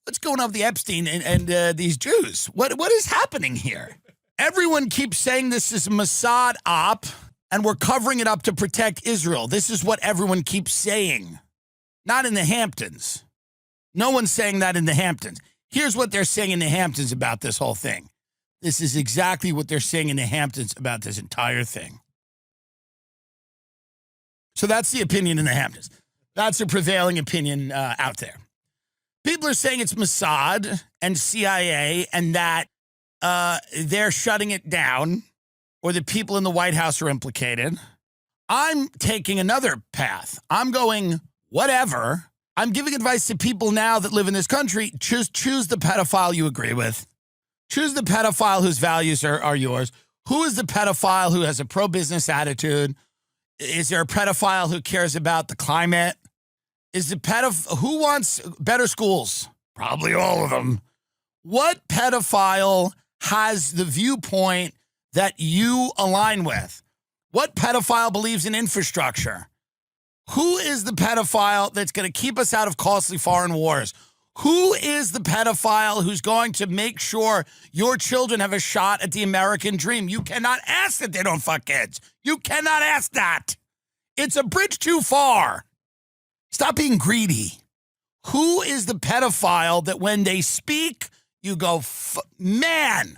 What's going on with the Epstein and these Jews? What is happening here? Everyone keeps saying this is a Mossad op, and we're covering it up to protect Israel. This is what everyone keeps saying. Not in the Hamptons. No one's saying that in the Hamptons. Here's what they're saying in the Hamptons about this whole thing. This is exactly what they're saying in the Hamptons about this entire thing. So that's the opinion in the Hamptons. That's the prevailing opinion out there. People are saying it's Mossad and CIA and that they're shutting it down or the people in the White House are implicated. I'm taking another path. I'm going, whatever. I'm giving advice to people now that live in this country. Choose the pedophile you agree with. Choose the pedophile whose values are yours. Who is the pedophile who has a pro-business attitude? Is there a pedophile who cares about the climate? Is the who wants better schools? Probably all of them. What pedophile has the viewpoint that you align with? What pedophile believes in infrastructure? Who is the pedophile that's going to keep us out of costly foreign wars? Who is the pedophile who's going to make sure your children have a shot at the American dream? You cannot ask that they don't fuck kids. You cannot ask that. It's a bridge too far. Stop being greedy. Who is the pedophile that when they speak, you go, man,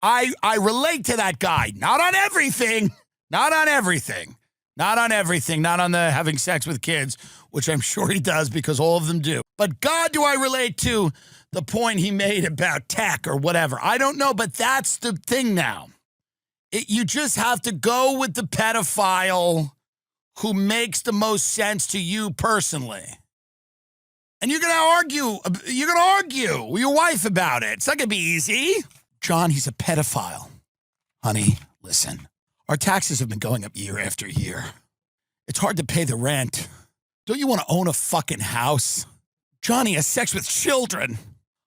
I relate to that guy. Not on everything. Not on everything. Not on everything. Not on the having sex with kids, which I'm sure he does because all of them do. But God, do I relate to the point he made about tech or whatever? I don't know, but that's the thing now. You just have to go with the pedophile who makes the most sense to you personally. And you're going to argue with your wife about it. It's not going to be easy. John, he's a pedophile. Honey, listen, our taxes have been going up year after year. It's hard to pay the rent. Don't you want to own a fucking house? Johnny has sex with children.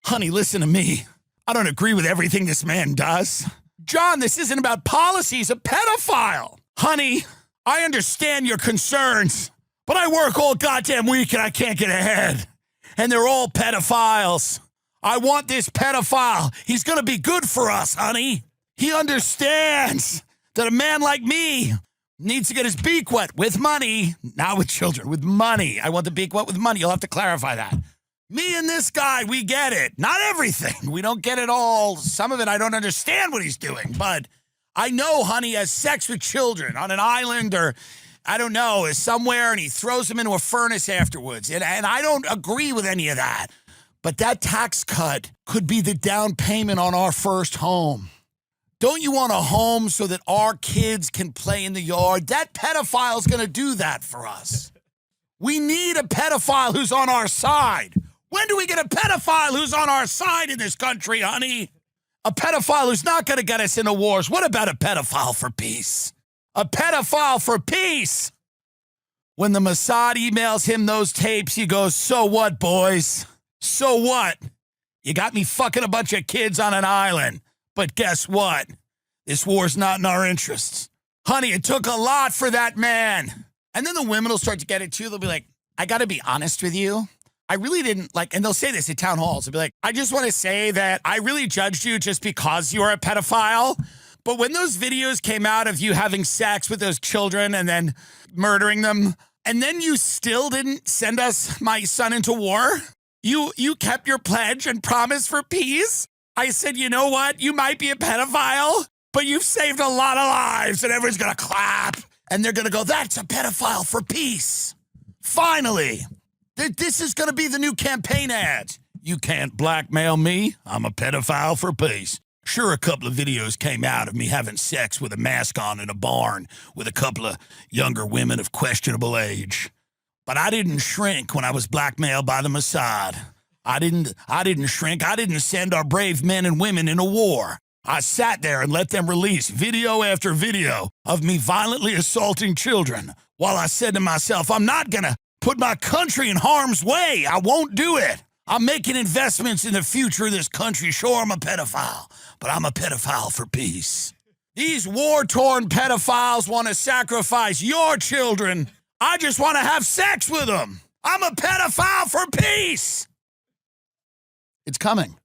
Honey, listen to me. I don't agree with everything this man does. John, this isn't about policy. He's a pedophile. Honey, I understand your concerns, but I work all goddamn week and I can't get ahead. And they're all pedophiles. I want this pedophile. He's going to be good for us, honey. He understands that a man like me needs to get his beak wet with money, not with children, with money. I want the beak wet with money. You'll have to clarify that. Me and this guy, we get it. Not everything. We don't get it all. Some of it, I don't understand what he's doing, but I know, honey, has sex with children on an island or, I don't know, is somewhere, and he throws them into a furnace afterwards. And I don't agree with any of that. But that tax cut could be the down payment on our first home. Don't you want a home so that our kids can play in the yard? That pedophile is going to do that for us. We need a pedophile who's on our side. When do we get a pedophile who's on our side in this country, honey? A pedophile who's not going to get us into wars. What about a pedophile for peace? A pedophile for peace. When the Mossad emails him those tapes, he goes, so what, boys? So what? You got me fucking a bunch of kids on an island. But guess what? This war's not in our interests. Honey, it took a lot for that man. And then the women will start to get it too. They'll be like, I got to be honest with you. I really didn't like, and they'll say this at town halls. They'll be like, I just want to say that I really judged you just because you are a pedophile. But when those videos came out of you having sex with those children and then murdering them, and then you still didn't send us, my son, into war, you kept your pledge and promise for peace. I said, you know what? You might be a pedophile, but you've saved a lot of lives, and everyone's going to clap, and they're going to go, that's a pedophile for peace. Finally. This is going to be the new campaign ads. You can't blackmail me. I'm a pedophile for peace. Sure, a couple of videos came out of me having sex with a mask on in a barn with a couple of younger women of questionable age. But I didn't shrink when I was blackmailed by the Mossad. I didn't shrink. I didn't send our brave men and women into war. I sat there and let them release video after video of me violently assaulting children while I said to myself, I'm not going to put my country in harm's way. I won't do it. I'm making investments in the future of this country. Sure, I'm a pedophile, but I'm a pedophile for peace. These war-torn pedophiles want to sacrifice your children. I just want to have sex with them. I'm a pedophile for peace. It's coming.